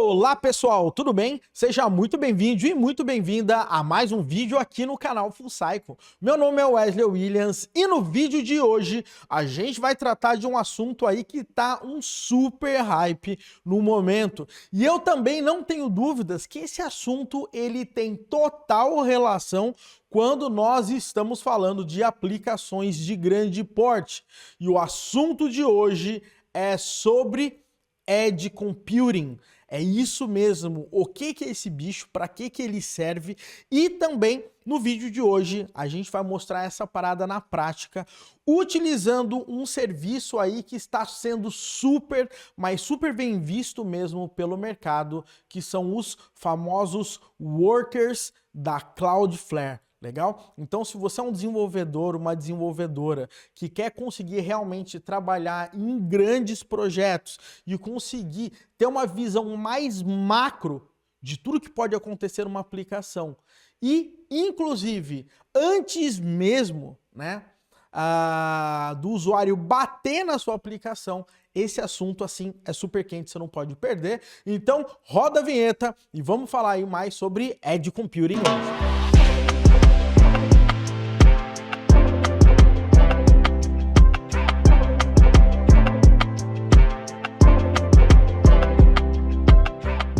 Olá pessoal, tudo bem? Seja muito bem-vindo e muito bem-vinda a mais um vídeo aqui no canal Full Cycle. Meu nome é Wesley Williams e no vídeo de hoje a gente vai tratar de um assunto aí que tá um super hype no momento. E eu também não tenho dúvidas que esse assunto ele tem total relação quando nós estamos falando de aplicações de grande porte. E o assunto de hoje é sobre Edge Computing. É isso mesmo, o que é esse bicho, para que ele serve, e também no vídeo de hoje a gente vai mostrar essa parada na prática, utilizando um serviço aí que está sendo super, mas super bem visto mesmo pelo mercado, que são os famosos workers da Cloudflare. Legal? Então, se você é um desenvolvedor, uma desenvolvedora que quer conseguir realmente trabalhar em grandes projetos e conseguir ter uma visão mais macro de tudo que pode acontecer numa aplicação e, inclusive, antes mesmo, né, do usuário bater na sua aplicação, esse assunto assim é super quente, você não pode perder. Então, roda a vinheta e vamos falar aí mais sobre Edge Computing hoje.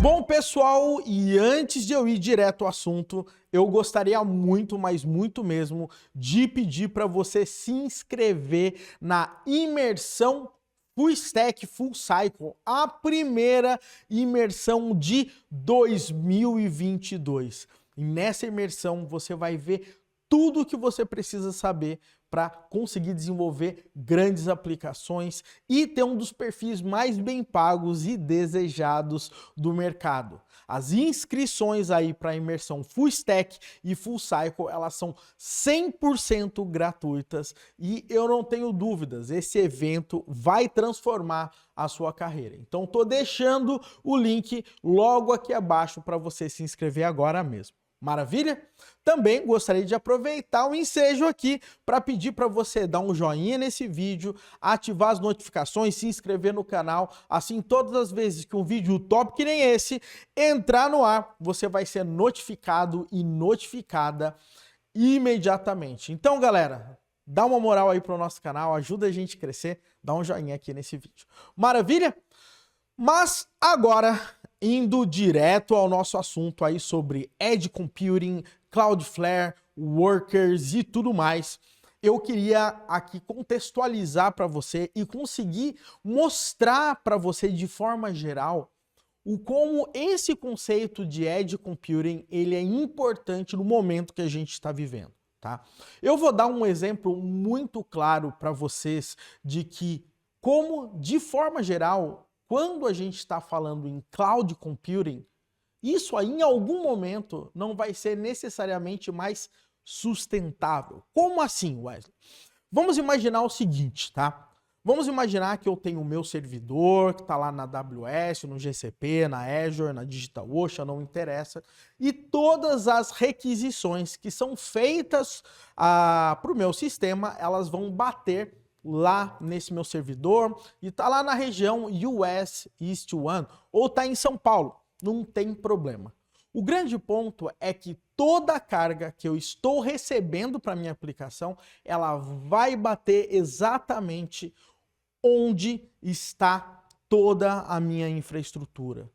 Bom, pessoal, e antes de eu ir direto ao assunto, eu gostaria muito, mas muito mesmo, de pedir para você se inscrever na imersão Full Stack Full Cycle, a primeira imersão de 2022. E nessa imersão você vai ver tudo o que você precisa saber para conseguir desenvolver grandes aplicações e ter um dos perfis mais bem pagos e desejados do mercado. As inscrições aí para a imersão Full Stack e Full Cycle, elas são 100% gratuitas e eu não tenho dúvidas, esse evento vai transformar a sua carreira. Então estou deixando o link logo aqui abaixo para você se inscrever agora mesmo. Maravilha? Também gostaria de aproveitar o ensejo aqui para pedir para você dar um joinha nesse vídeo, ativar as notificações, se inscrever no canal, assim todas as vezes que um vídeo top que nem esse entrar no ar, você vai ser notificado e notificada imediatamente. Então, galera, dá uma moral aí pro nosso canal, ajuda a gente a crescer, dá um joinha aqui nesse vídeo. Maravilha? Mas agora, indo direto ao nosso assunto aí sobre Edge Computing, Cloudflare, Workers e tudo mais, eu queria aqui contextualizar para você e conseguir mostrar para você de forma geral o como esse conceito de Edge Computing ele é importante no momento que a gente está vivendo. Tá? Eu vou dar um exemplo muito claro para vocês de que como, de forma geral, quando a gente está falando em cloud computing, isso aí em algum momento não vai ser necessariamente mais sustentável. Como assim, Wesley? Vamos imaginar o seguinte, tá? Vamos imaginar que eu tenho o meu servidor que está lá na AWS, no GCP, na Azure, na DigitalOcean, não interessa, e todas as requisições que são feitas para o meu sistema, elas vão bater lá nesse meu servidor e tá lá na região US East 1 ou tá em São Paulo, não tem problema. O grande ponto é que toda a carga que eu estou recebendo para minha aplicação, ela vai bater exatamente onde está toda a minha infraestrutura.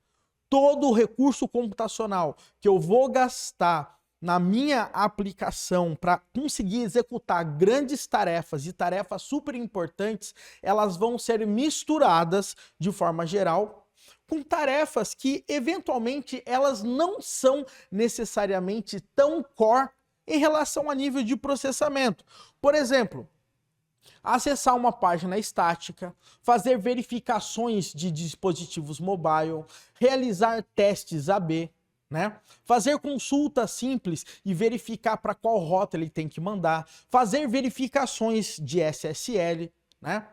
Todo o recurso computacional que eu vou gastar na minha aplicação para conseguir executar grandes tarefas e tarefas super importantes, elas vão ser misturadas de forma geral com tarefas que eventualmente elas não são necessariamente tão core em relação a nível de processamento. Por exemplo, acessar uma página estática, fazer verificações de dispositivos mobile, realizar testes AB, né? Fazer consulta simples e verificar para qual rota ele tem que mandar, fazer verificações de SSL, né?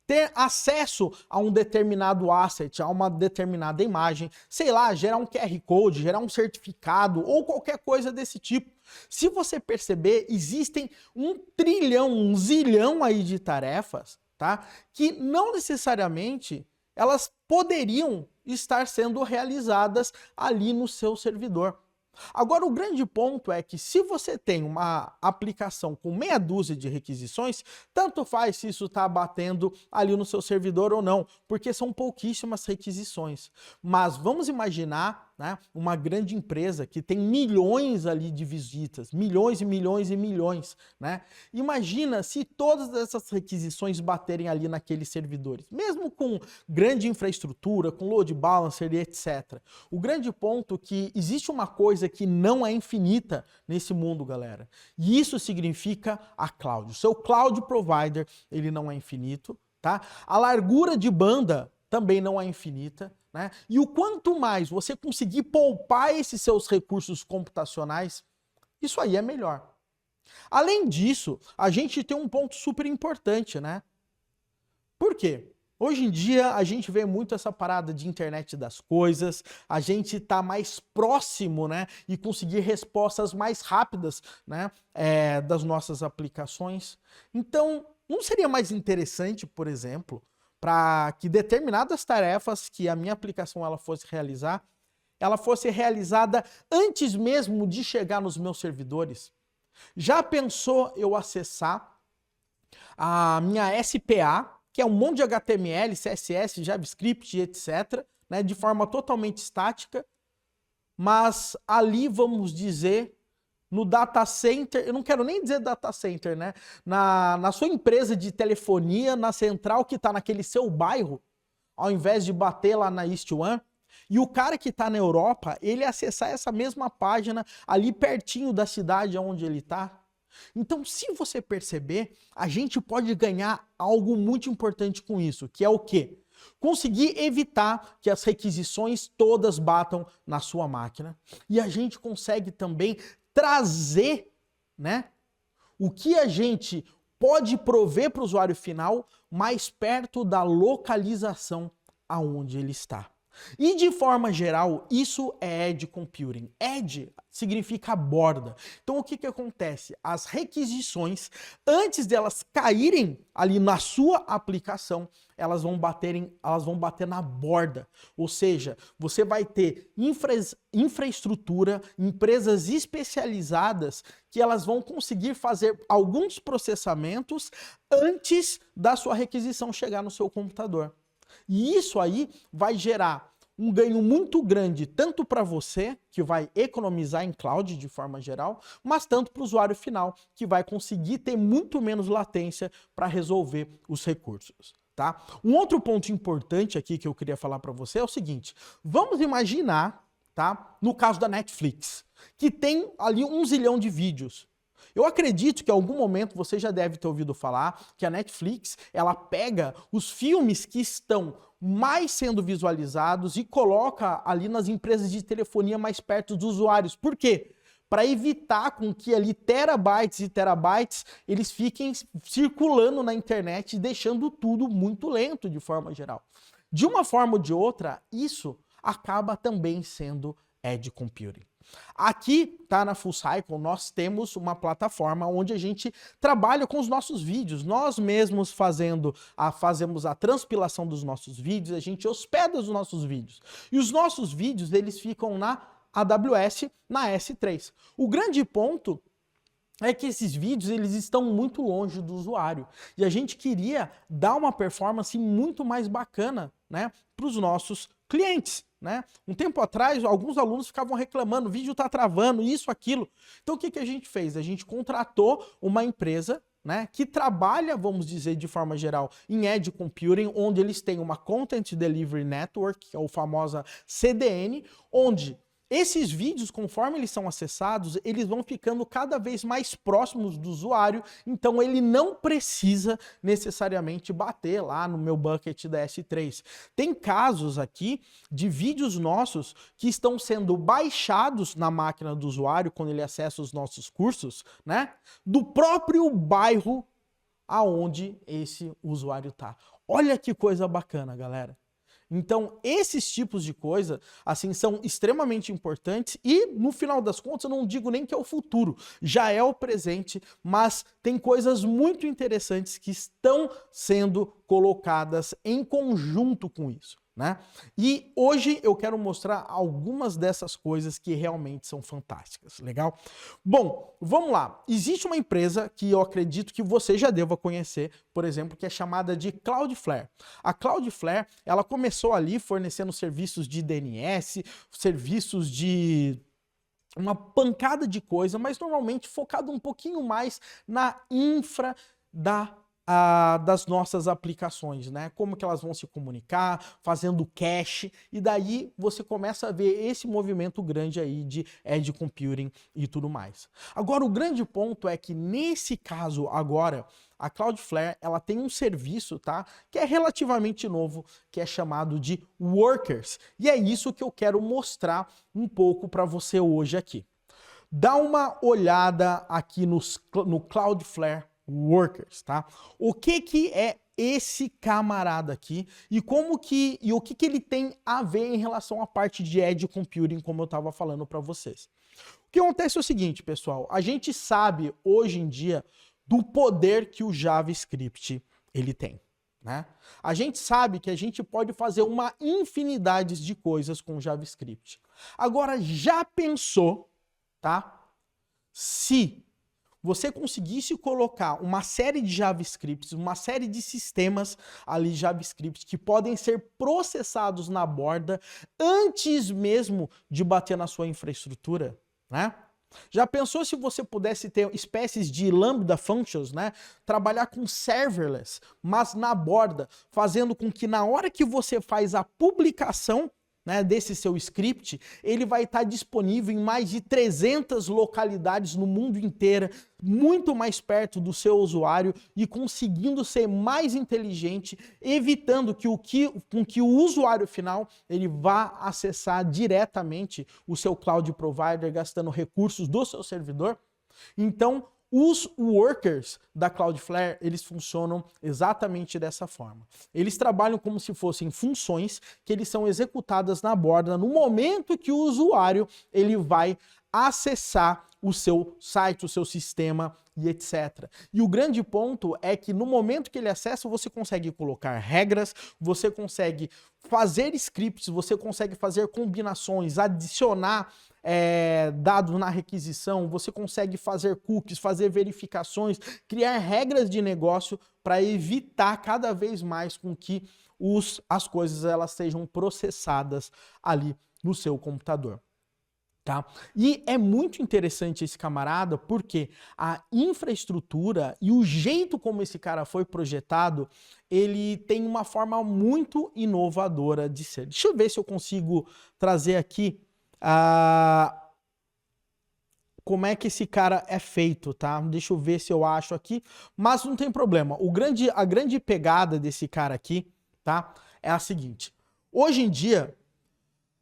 Ter acesso a um determinado asset, a uma determinada imagem, sei lá, gerar um QR Code, gerar um certificado ou qualquer coisa desse tipo. Se você perceber, existem 1 trilhão, 1 zilhão aí de tarefas, tá? Que não necessariamente elas poderiam estar sendo realizadas ali no seu servidor. Agora, o grande ponto é que se você tem uma aplicação com meia dúzia de requisições, tanto faz se isso está batendo ali no seu servidor ou não, porque são pouquíssimas requisições. Mas vamos imaginar, né, uma grande empresa que tem milhões ali de visitas, milhões e milhões e milhões, né? Imagina se todas essas requisições baterem ali naqueles servidores, mesmo com grande infraestrutura, com load balancer e etc. O grande ponto é que existe uma coisa que não é infinita nesse mundo, galera. E isso significa a cloud. O seu cloud provider, ele não é infinito, tá? A largura de banda também não é infinita, né? E o quanto mais você conseguir poupar esses seus recursos computacionais, isso aí é melhor. Além disso, a gente tem um ponto super importante, né? Por quê? Hoje em dia, a gente vê muito essa parada de internet das coisas, a gente tá mais próximo, né, e conseguir respostas mais rápidas, né, das nossas aplicações. Então, não seria mais interessante, por exemplo, para que determinadas tarefas que a minha aplicação ela fosse realizar, ela fosse realizada antes mesmo de chegar nos meus servidores? Já pensou eu acessar a minha SPA, que é um monte de HTML, CSS, JavaScript, etc., né, de forma totalmente estática, mas ali, vamos dizer, no data center, eu não quero nem dizer data center, né, na sua empresa de telefonia, na central que está naquele seu bairro, ao invés de bater lá na East One, e o cara que está na Europa, ele acessar essa mesma página ali pertinho da cidade onde ele está. Então, se você perceber, a gente pode ganhar algo muito importante com isso, que é o quê? Conseguir evitar que as requisições todas batam na sua máquina. E a gente consegue também trazer, né, o que a gente pode prover para o usuário final mais perto da localização aonde ele está. E de forma geral, isso é Edge Computing. Edge significa borda. Então o que que acontece? As requisições, antes delas caírem ali na sua aplicação, elas vão bater na borda. Ou seja, você vai ter infraestrutura, empresas especializadas que elas vão conseguir fazer alguns processamentos antes da sua requisição chegar no seu computador. E isso aí vai gerar um ganho muito grande, tanto para você, que vai economizar em cloud de forma geral, mas tanto para o usuário final, que vai conseguir ter muito menos latência para resolver os recursos. Tá? Um outro ponto importante aqui que eu queria falar para você é o seguinte: vamos imaginar, tá, no caso da Netflix, que tem ali 1 zilhão de vídeos. Eu acredito que em algum momento você já deve ter ouvido falar que a Netflix, ela pega os filmes que estão mais sendo visualizados e coloca ali nas empresas de telefonia mais perto dos usuários. Por quê? Para evitar com que ali terabytes e terabytes eles fiquem circulando na internet, deixando tudo muito lento de forma geral. De uma forma ou de outra, isso acaba também sendo Edge Computing. Aqui, tá, na Full Cycle, nós temos uma plataforma onde a gente trabalha com os nossos vídeos. Nós mesmos fazemos a transpilação dos nossos vídeos, a gente hospeda os nossos vídeos. E os nossos vídeos, eles ficam na AWS, na S3. O grande ponto é que esses vídeos eles estão muito longe do usuário. E a gente queria dar uma performance muito mais bacana, né, para os nossos clientes. Né? Um tempo atrás, alguns alunos ficavam reclamando, o vídeo está travando, isso, aquilo. Então o que a gente fez? A gente contratou uma empresa, né, que trabalha, vamos dizer, de forma geral, em Edge Computing, onde eles têm uma Content Delivery Network, que é o famosa CDN, onde esses vídeos, conforme eles são acessados, eles vão ficando cada vez mais próximos do usuário, então ele não precisa necessariamente bater lá no meu bucket da S3. Tem casos aqui de vídeos nossos que estão sendo baixados na máquina do usuário, quando ele acessa os nossos cursos, né, do próprio bairro aonde esse usuário está. Olha que coisa bacana, galera. Então, esses tipos de coisa, assim, são extremamente importantes e, no final das contas, eu não digo nem que é o futuro, já é o presente, mas tem coisas muito interessantes que estão sendo colocadas em conjunto com isso, né? E hoje eu quero mostrar algumas dessas coisas que realmente são fantásticas, legal? Bom, vamos lá. Existe uma empresa que eu acredito que você já deva conhecer, por exemplo, que é chamada de Cloudflare. A Cloudflare, ela começou ali fornecendo serviços de DNS, serviços de uma pancada de coisa, mas normalmente focado um pouquinho mais na infra das nossas aplicações, né? Como que elas vão se comunicar, fazendo cache, e daí você começa a ver esse movimento grande aí de edge computing e tudo mais. Agora, o grande ponto é que nesse caso agora, a Cloudflare, ela tem um serviço, tá? Que é relativamente novo, que é chamado de Workers. E é isso que eu quero mostrar um pouco para você hoje aqui. Dá uma olhada aqui no Cloudflare Workers, tá? O que é esse camarada aqui e o que ele tem a ver em relação à parte de edge computing, como eu estava falando para vocês. O que acontece é o seguinte, pessoal, a gente sabe hoje em dia do poder que o JavaScript ele tem, né? A gente sabe que a gente pode fazer uma infinidade de coisas com o JavaScript. Agora, já pensou, tá? Se você conseguisse colocar uma série de JavaScripts, uma série de sistemas ali JavaScript que podem ser processados na borda antes mesmo de bater na sua infraestrutura, né? Já pensou se você pudesse ter espécies de Lambda Functions, né? Trabalhar com serverless, mas na borda, fazendo com que na hora que você faz a publicação, né, desse seu script, ele vai estar disponível em mais de 300 localidades no mundo inteiro, muito mais perto do seu usuário e conseguindo ser mais inteligente, evitando que o usuário final ele vá acessar diretamente o seu cloud provider, gastando recursos do seu servidor. Então, os workers da Cloudflare, eles funcionam exatamente dessa forma. Eles trabalham como se fossem funções que eles são executadas na borda no momento que o usuário ele vai acessar o seu site, o seu sistema e etc. E o grande ponto é que no momento que ele acessa, você consegue colocar regras, você consegue fazer scripts, você consegue fazer combinações, adicionar dados na requisição, você consegue fazer cookies, fazer verificações, criar regras de negócio para evitar cada vez mais com que as coisas elas sejam processadas ali no seu computador. Tá? E é muito interessante esse camarada porque a infraestrutura e o jeito como esse cara foi projetado, ele tem uma forma muito inovadora de ser. Deixa eu ver se eu consigo trazer aqui como é que esse cara é feito, tá? Deixa eu ver se eu acho aqui, mas não tem problema. A grande pegada desse cara aqui, tá? É a seguinte. Hoje em dia,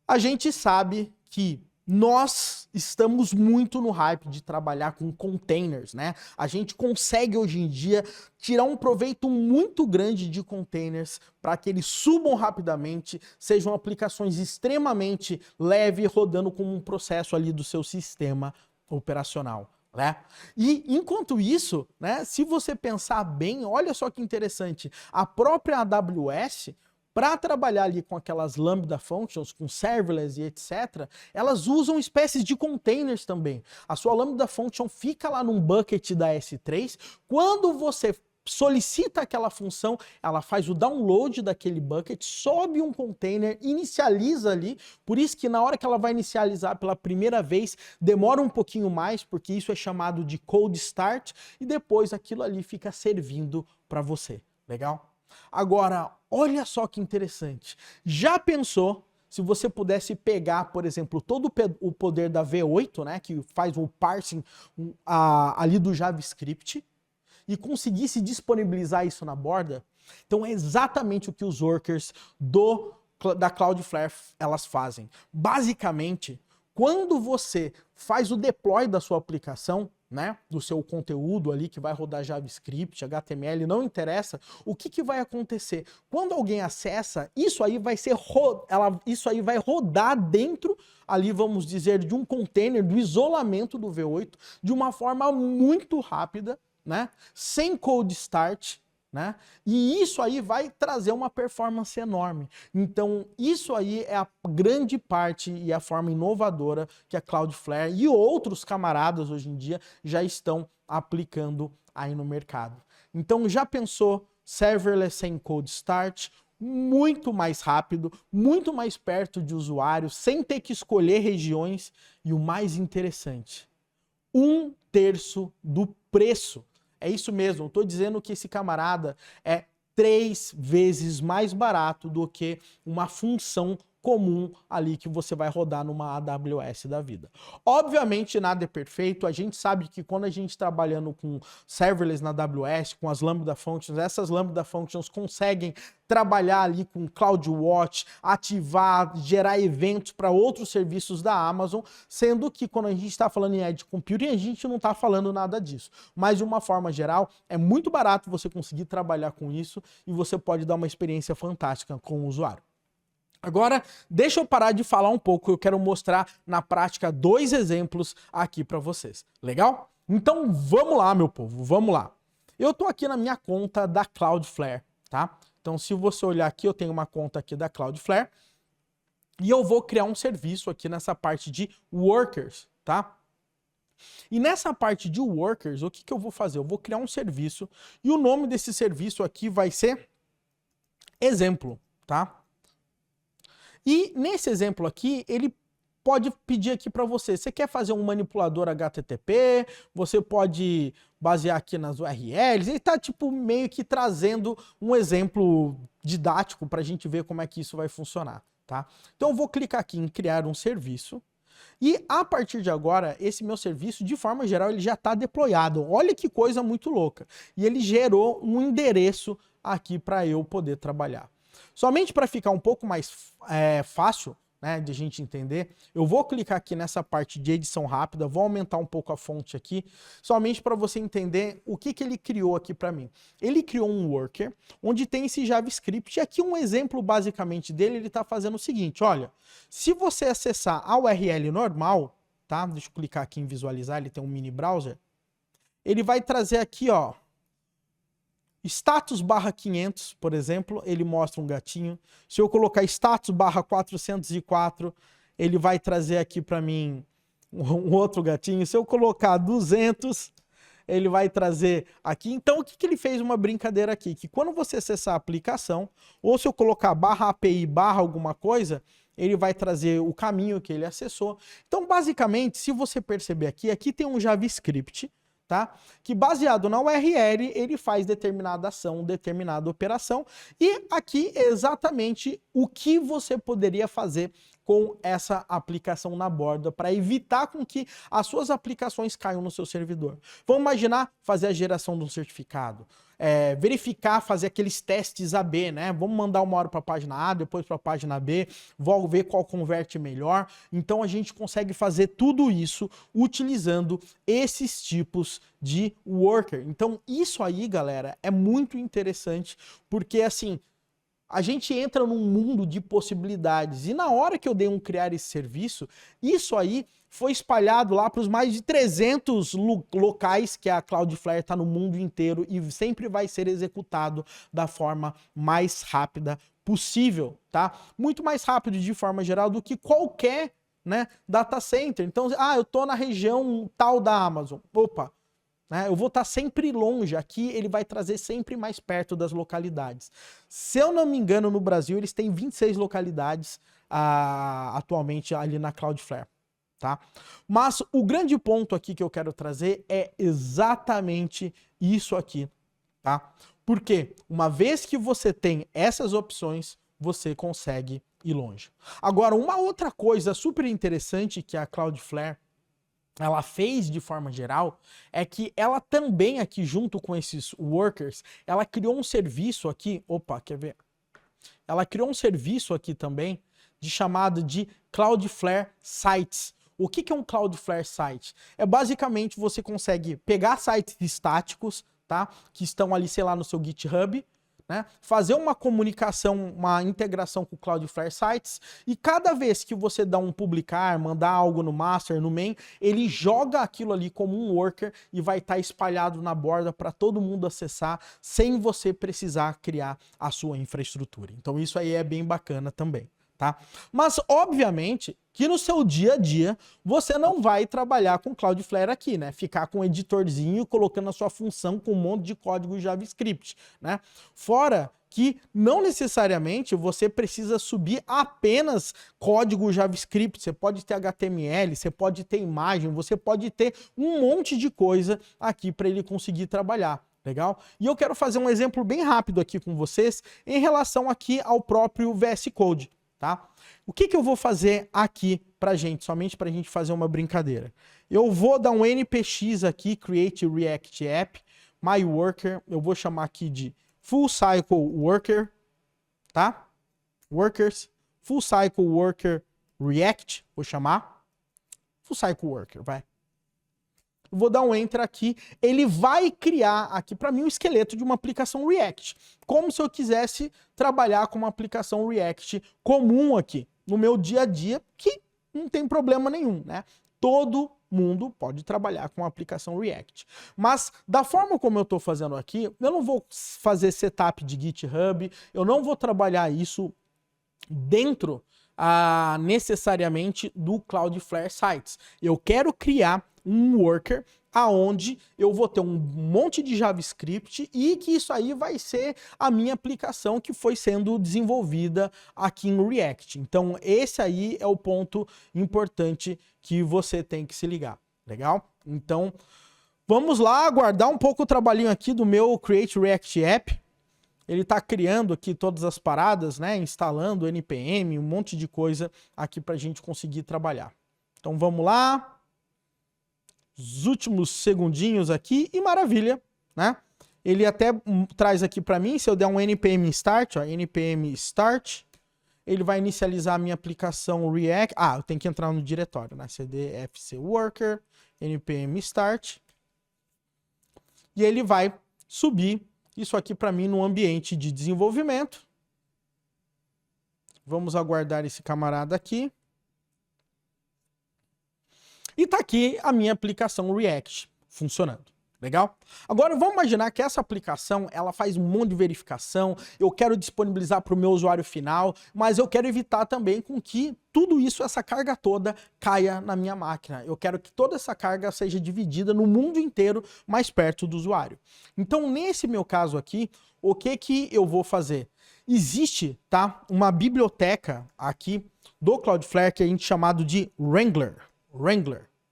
a gente sabe que nós estamos muito no hype de trabalhar com containers, né? A gente consegue hoje em dia tirar um proveito muito grande de containers para que eles subam rapidamente, sejam aplicações extremamente leves, rodando como um processo ali do seu sistema operacional, né? E enquanto isso, né, se você pensar bem, olha só que interessante, a própria AWS, para trabalhar ali com aquelas Lambda Functions, com serverless e etc., elas usam espécies de containers também. A sua Lambda Function fica lá num bucket da S3. Quando você solicita aquela função, ela faz o download daquele bucket, sobe um container, inicializa ali. Por isso que na hora que ela vai inicializar pela primeira vez, demora um pouquinho mais, porque isso é chamado de cold start, e depois aquilo ali fica servindo para você. Legal? Agora, olha só que interessante. Já pensou se você pudesse pegar, por exemplo, todo o poder da V8, né, que faz o parsing ali do JavaScript, e conseguisse disponibilizar isso na borda? Então é exatamente o que os workers da Cloudflare elas fazem. Basicamente, quando você faz o deploy da sua aplicação, né, do seu conteúdo ali que vai rodar JavaScript, HTML, não interessa, o que vai acontecer? Quando alguém acessa, isso aí vai rodar dentro ali, vamos dizer, de um container, do isolamento do V8, de uma forma muito rápida, né, sem cold start, né? E isso aí vai trazer uma performance enorme. Então, isso aí é a grande parte e a forma inovadora que a Cloudflare e outros camaradas hoje em dia já estão aplicando aí no mercado. Então, já pensou serverless sem cold start? Muito mais rápido, muito mais perto de usuário, sem ter que escolher regiões e o mais interessante, 1/3 do preço. É isso mesmo, eu estou dizendo que esse camarada é 3 vezes mais barato do que uma função comum ali que você vai rodar numa AWS da vida. Obviamente nada é perfeito, a gente sabe que quando a gente trabalhando com serverless na AWS, com as Lambda Functions, essas Lambda Functions conseguem trabalhar ali com CloudWatch, ativar, gerar eventos para outros serviços da Amazon, sendo que quando a gente está falando em Edge Computing, a gente não está falando nada disso. Mas de uma forma geral, é muito barato você conseguir trabalhar com isso e você pode dar uma experiência fantástica com o usuário. Agora, deixa eu parar de falar um pouco, eu quero mostrar na prática 2 exemplos aqui para vocês. Legal? Então vamos lá, meu povo, vamos lá. Eu tô aqui na minha conta da Cloudflare, tá? Então se você olhar aqui, eu tenho uma conta aqui da Cloudflare e eu vou criar um serviço aqui nessa parte de workers, tá? E nessa parte de workers, o que que eu vou fazer? Eu vou criar um serviço e o nome desse serviço aqui vai ser exemplo, tá? E nesse exemplo aqui, ele pode pedir aqui para você, você quer fazer um manipulador HTTP, você pode basear aqui nas URLs, ele está tipo meio que trazendo um exemplo didático para a gente ver como é que isso vai funcionar, tá? Então eu vou clicar aqui em criar um serviço e a partir de agora, esse meu serviço, de forma geral, ele já está deployado. Olha que coisa muito louca. E ele gerou um endereço aqui para eu poder trabalhar. Somente para ficar um pouco mais fácil, né, de a gente entender, eu vou clicar aqui nessa parte de edição rápida, vou aumentar um pouco a fonte aqui, somente para você entender o que que ele criou aqui para mim. Ele criou um worker, onde tem esse JavaScript, e aqui um exemplo basicamente dele, ele está fazendo o seguinte, olha, se você acessar a URL normal, tá, deixa eu clicar aqui em visualizar, ele tem um mini browser, ele vai trazer aqui, ó, status /500, por exemplo, ele mostra um gatinho. Se eu colocar status /404, ele vai trazer aqui para mim um outro gatinho. Se eu colocar 200, ele vai trazer aqui. Então, o que que ele fez? Uma brincadeira aqui, que quando você acessar a aplicação, ou se eu colocar /API alguma coisa, ele vai trazer o caminho que ele acessou. Então, basicamente, se você perceber aqui, aqui tem um JavaScript, tá? Que baseado na URL, ele faz determinada ação, determinada operação. E aqui é exatamente o que você poderia fazer com essa aplicação na borda para evitar com que as suas aplicações caiam no seu servidor. Vamos imaginar fazer a geração de um certificado, verificar, fazer aqueles testes AB, né? Vamos mandar uma hora para a página A, depois para a página B, vamos ver qual converte melhor. Então a gente consegue fazer tudo isso utilizando esses tipos de worker. Então isso aí, galera, é muito interessante, porque assim, a gente entra num mundo de possibilidades. E na hora que eu dei um criar esse serviço, isso aí foi espalhado lá para os mais de 300 locais que a Cloudflare está no mundo inteiro e sempre vai ser executado da forma mais rápida possível, tá? Muito mais rápido de forma geral do que qualquer, né, data center. Então, eu tô na região tal da Amazon. Opa, né, eu vou estar sempre longe, aqui ele vai trazer sempre mais perto das localidades. Se eu não me engano, no Brasil eles têm 26 localidades atualmente ali na Cloudflare, tá? Mas o grande ponto aqui que eu quero trazer é exatamente isso aqui, tá? Porque uma vez que você tem essas opções, você consegue ir longe. Agora, uma outra coisa super interessante que a Cloudflare ela fez de forma geral, é que ela também aqui junto com esses workers, ela criou um serviço aqui, quer ver? Ela criou um serviço aqui também, chamado de Cloudflare Sites. O que que é um Cloudflare Site? É basicamente você consegue pegar sites estáticos, tá? Que estão ali, sei lá, no seu GitHub, né? Fazer uma comunicação, uma integração com o Cloudflare Sites, e cada vez que você dá um publicar, mandar algo no master, no main, ele joga aquilo ali como um worker e vai estar espalhado na borda para todo mundo acessar, sem você precisar criar a sua infraestrutura. Então isso aí é bem bacana também. Tá? Mas, obviamente, que no seu dia a dia, você não vai trabalhar com Cloudflare aqui, né? Ficar com um editorzinho colocando a sua função com um monte de código JavaScript, né? Fora que não necessariamente você precisa subir apenas código JavaScript, você pode ter HTML, você pode ter imagem, você pode ter um monte de coisa aqui para ele conseguir trabalhar. Legal? E eu quero fazer um exemplo bem rápido aqui com vocês em relação aqui ao próprio VS Code. Tá? O que eu vou fazer aqui pra gente, somente pra gente fazer uma brincadeira? Eu vou dar um npx aqui, create react app, my worker, eu vou chamar aqui de full cycle worker, tá? Workers, full cycle worker react, vou chamar full cycle worker, vai. Eu vou dar um enter aqui, ele vai criar aqui para mim um esqueleto de uma aplicação React, como se eu quisesse trabalhar com uma aplicação React comum aqui, no meu dia a dia, que não tem problema nenhum, né? Todo mundo pode trabalhar com a aplicação React. Mas da forma como eu estou fazendo aqui, eu não vou fazer setup de GitHub, eu não vou trabalhar isso dentro necessariamente do Cloudflare Sites. Eu quero criar um worker aonde eu vou ter um monte de JavaScript e que isso aí vai ser a minha aplicação que foi sendo desenvolvida aqui em React. Então esse aí é o ponto importante que você tem que se ligar. Legal? Então vamos lá aguardar um pouco o trabalhinho aqui do meu Create React App. Ele está criando aqui todas as paradas, né? Instalando NPM, um monte de coisa aqui para a gente conseguir trabalhar. Então vamos lá. Os últimos segundinhos aqui e maravilha, né? Ele até traz aqui para mim, se eu der um npm start, ó, npm start, ele vai inicializar a minha aplicação React. Ah, eu tenho que entrar no diretório, né? cd fc worker, npm start. E ele vai subir isso aqui para mim no ambiente de desenvolvimento. Vamos aguardar esse camarada aqui. E tá aqui a minha aplicação React funcionando. Legal? Agora vamos imaginar que essa aplicação ela faz um monte de verificação, eu quero disponibilizar para o meu usuário final, mas eu quero evitar também com que tudo isso, essa carga toda, caia na minha máquina. Eu quero que toda essa carga seja dividida no mundo inteiro, mais perto do usuário. Então, nesse meu caso aqui, o que eu vou fazer? Existe, tá, uma biblioteca aqui do Cloudflare que a gente chamado de Wrangler,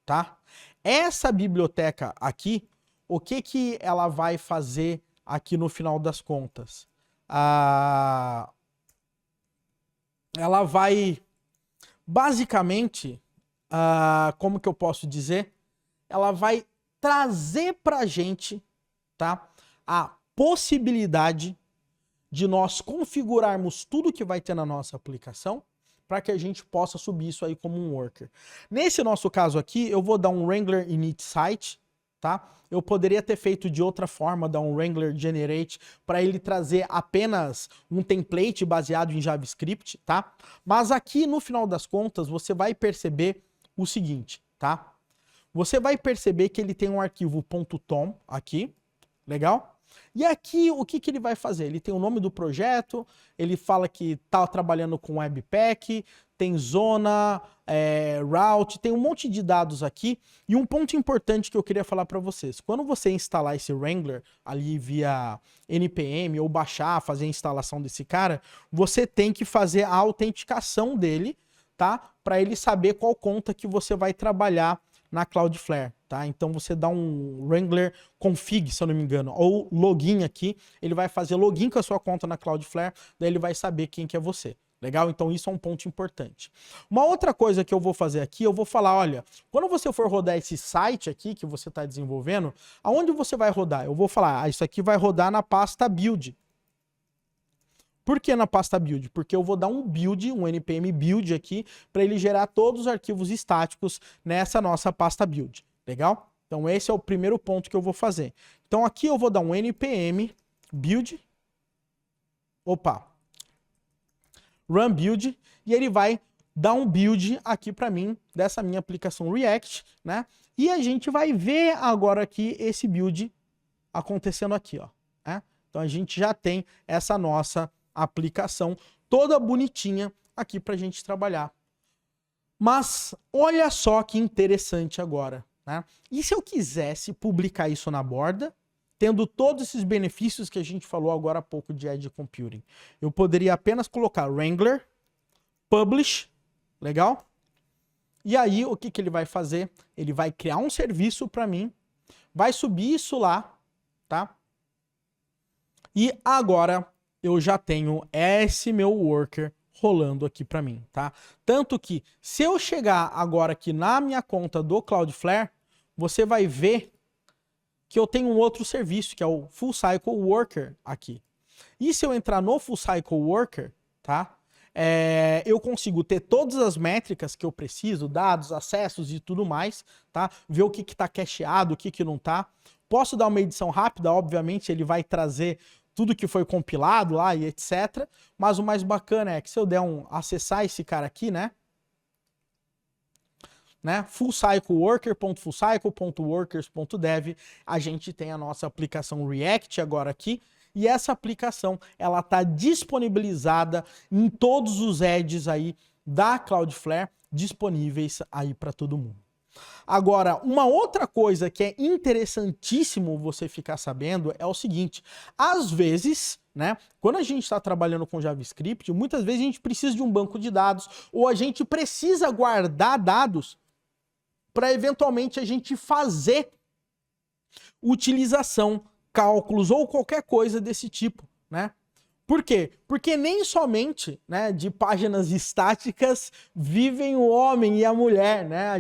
tá? Essa biblioteca aqui, o que ela vai fazer aqui no final das contas? Ela vai, basicamente, como que eu posso dizer? Ela vai trazer pra gente, tá, a possibilidade de nós configurarmos tudo que vai ter na nossa aplicação para que a gente possa subir isso aí como um worker. Nesse nosso caso aqui, eu vou dar um Wrangler init site, tá? Eu poderia ter feito de outra forma, dar um Wrangler generate para ele trazer apenas um template baseado em JavaScript, tá? Mas aqui no final das contas você vai perceber o seguinte, tá? Você vai perceber que ele tem um arquivo .tom aqui, legal? E aqui, o que ele vai fazer? Ele tem o nome do projeto, ele fala que está trabalhando com Webpack, tem zona, route, tem um monte de dados aqui. E um ponto importante que eu queria falar para vocês. Quando você instalar esse Wrangler ali via NPM ou baixar, fazer a instalação desse cara, você tem que fazer a autenticação dele, tá? Para ele saber qual conta que você vai trabalhar na Cloudflare, tá? Então você dá um Wrangler config, se eu não me engano, ou login aqui, ele vai fazer login com a sua conta na Cloudflare, daí ele vai saber quem que é você. Legal? Então isso é um ponto importante. Uma outra coisa que eu vou fazer aqui, eu vou falar, olha, quando você for rodar esse site aqui que você está desenvolvendo, aonde você vai rodar? Eu vou falar, isso aqui vai rodar na pasta build. Por que na pasta build? Porque eu vou dar um build, um npm build aqui, para ele gerar todos os arquivos estáticos nessa nossa pasta build. Legal? Então esse é o primeiro ponto que eu vou fazer. Então aqui eu vou dar um npm build. Run Build, e ele vai dar um build aqui para mim dessa minha aplicação React, né? E a gente vai ver agora aqui esse build acontecendo aqui, ó, né? Então a gente já tem essa nossa aplicação toda bonitinha aqui para a gente trabalhar. Mas olha só que interessante agora, né? E se eu quisesse publicar isso na borda, tendo todos esses benefícios que a gente falou agora há pouco de Edge Computing? Eu poderia apenas colocar Wrangler, Publish, legal? E aí o que ele vai fazer? Ele vai criar um serviço para mim, vai subir isso lá, tá? E agora eu já tenho esse meu worker rolando aqui para mim, tá? Tanto que se eu chegar agora aqui na minha conta do Cloudflare, você vai ver que eu tenho um outro serviço, que é o Full Cycle Worker aqui. E se eu entrar no Full Cycle Worker, tá? Eu consigo ter todas as métricas que eu preciso, dados, acessos e tudo mais, tá? Ver o que está cacheado, o que não está. Posso dar uma edição rápida, obviamente ele vai trazer tudo que foi compilado lá e etc. Mas o mais bacana é que se eu der acessar esse cara aqui, né? fullcycleworker.fullcycle.workers.dev, a gente tem a nossa aplicação React agora aqui, e essa aplicação ela está disponibilizada em todos os edges aí da Cloudflare, disponíveis aí para todo mundo. Agora, uma outra coisa que é interessantíssimo você ficar sabendo é o seguinte: às vezes, né, quando a gente está trabalhando com JavaScript, muitas vezes a gente precisa de um banco de dados, ou a gente precisa guardar dados para eventualmente a gente fazer utilização, cálculos ou qualquer coisa desse tipo, né? Por quê? Porque nem somente, né, de páginas estáticas vivem o homem e a mulher, né?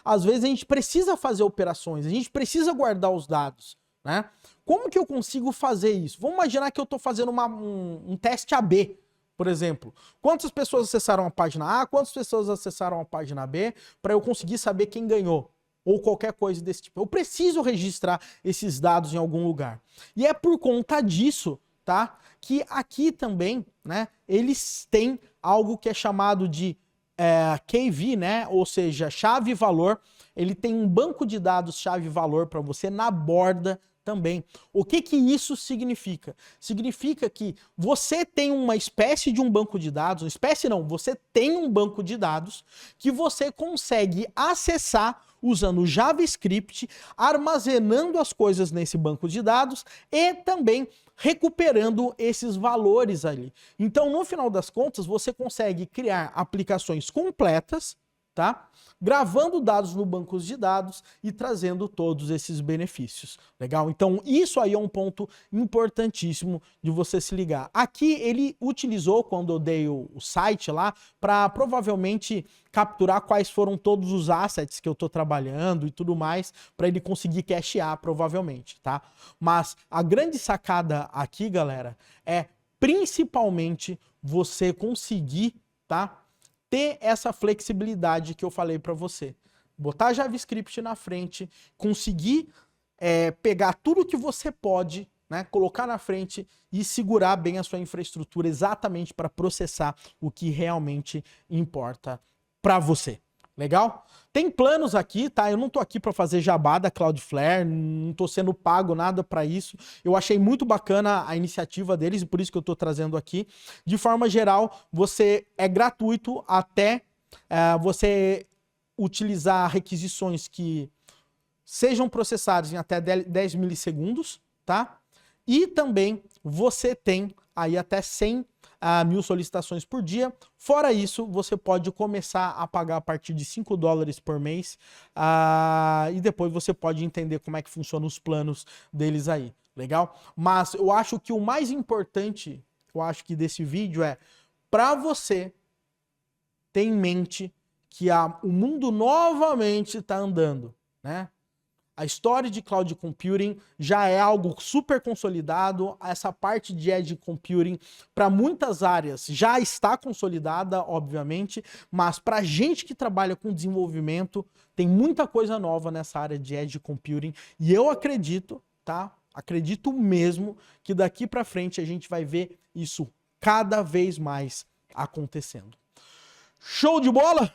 Às vezes a gente precisa fazer operações, a gente precisa guardar os dados, né? Como que eu consigo fazer isso? Vamos imaginar que eu estou fazendo um teste AB, por exemplo. Quantas pessoas acessaram a página A, quantas pessoas acessaram a página B, para eu conseguir saber quem ganhou, ou qualquer coisa desse tipo. Eu preciso registrar esses dados em algum lugar. E é por conta disso, tá, que aqui também, né, eles têm algo que é chamado de KV, né, ou seja, chave-valor. Ele tem um banco de dados chave-valor para você na borda também. O que isso significa? Significa que você tem uma espécie de um banco de dados, você tem um banco de dados que você consegue acessar usando JavaScript, armazenando as coisas nesse banco de dados e também recuperando esses valores ali. Então, no final das contas, você consegue criar aplicações completas, tá? Gravando dados no banco de dados e trazendo todos esses benefícios. Legal? Então, isso aí é um ponto importantíssimo de você se ligar. Aqui ele utilizou, quando eu dei o site lá, para provavelmente capturar quais foram todos os assets que eu estou trabalhando e tudo mais, para ele conseguir cachear, provavelmente, tá? Mas a grande sacada aqui, galera, é principalmente você conseguir, tá, ter essa flexibilidade que eu falei para você. Botar JavaScript na frente, conseguir pegar tudo que você pode, né, colocar na frente e segurar bem a sua infraestrutura exatamente para processar o que realmente importa para você. Legal? Tem planos aqui, tá? Eu não tô aqui para fazer jabá da Cloudflare, não tô sendo pago nada para isso. Eu achei muito bacana a iniciativa deles e por isso que eu tô trazendo aqui. De forma geral, é gratuito até você utilizar requisições que sejam processadas em até 10 milissegundos, tá? E também você tem aí até 100 mil solicitações por dia. Fora isso, você pode começar a pagar a partir de $5 por mês e depois você pode entender como é que funcionam os planos deles aí, legal? Mas eu acho que o mais importante, desse vídeo é para você ter em mente que o mundo novamente está andando, né? A história de Cloud Computing já é algo super consolidado. Essa parte de Edge Computing, para muitas áreas, já está consolidada, obviamente, mas para gente que trabalha com desenvolvimento, tem muita coisa nova nessa área de Edge Computing. E eu acredito, tá? Acredito mesmo que daqui para frente a gente vai ver isso cada vez mais acontecendo. Show de bola?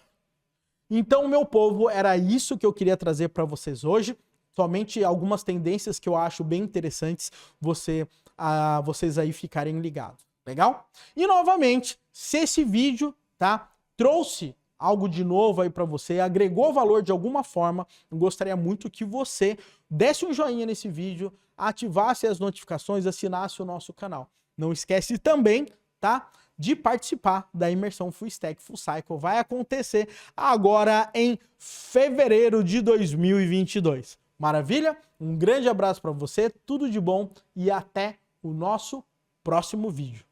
Então, meu povo, era isso que eu queria trazer para vocês hoje. Somente algumas tendências que eu acho bem interessantes vocês aí ficarem ligados. Legal? E novamente, se esse vídeo, tá, trouxe algo de novo aí para você, agregou valor de alguma forma, eu gostaria muito que você desse um joinha nesse vídeo, ativasse as notificações, assinasse o nosso canal. Não esquece também, tá, de participar da imersão Full Stack Full Cycle. Vai acontecer agora em fevereiro de 2022. Maravilha? Um grande abraço para você, tudo de bom e até o nosso próximo vídeo.